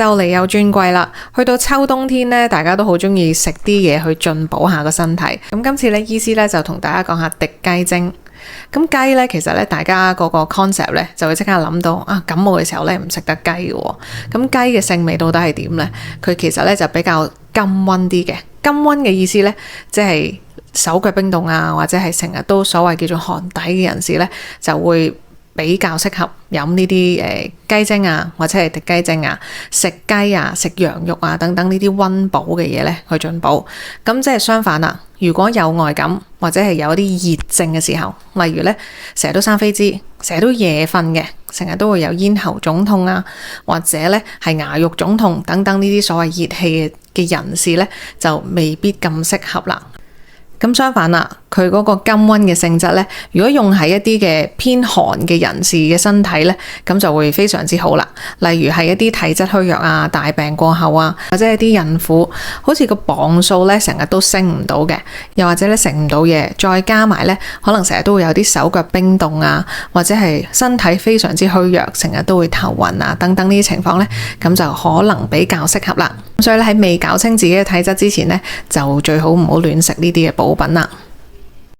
就嚟又轉季啦，去到秋冬天咧，大家都好中意食啲嘢去進補下個身體。咁今次咧，醫師咧就同大家講下滴雞精。咁雞咧，其實咧，大家嗰個 concept 咧，就會即刻諗到啊，感冒嘅時候咧唔食得雞嘅喎。咁雞嘅性味到底係點咧？佢其實咧就比較甘溫啲嘅。甘溫嘅意思咧，即係手腳冰凍啊，或者係成日都所謂叫做寒底嘅人士咧，就會比較適合飲呢啲雞精啊，或者係滴雞精啊，食雞啊、食羊肉啊等等呢啲溫補嘅嘢咧去進補。咁即係相反啦，如果有外感或者係有啲熱症嘅時候，例如咧成日都生痱滋，成日都夜瞓嘅，成日都會有咽喉腫痛啊，或者咧係牙肉腫痛等等呢啲所謂熱氣嘅人士咧，就未必咁適合啦。咁相反啦，佢嗰個甘溫嘅性質咧，如果用喺一啲嘅偏寒嘅人士嘅身體咧，咁就會非常之好啦。例如係一啲體質虛弱啊、大病過後啊，或者係啲孕婦，好似個磅數咧成日都升唔到嘅，又或者咧食唔到嘢，再加埋咧可能成日都會有啲手腳冰凍啊，或者係身體非常之虛弱，成日都會頭暈啊等等呢啲情況咧，咁就可能比較適合啦。所以咧喺未搞清自己嘅體質之前咧，就最好唔好亂食呢啲嘅補品啦。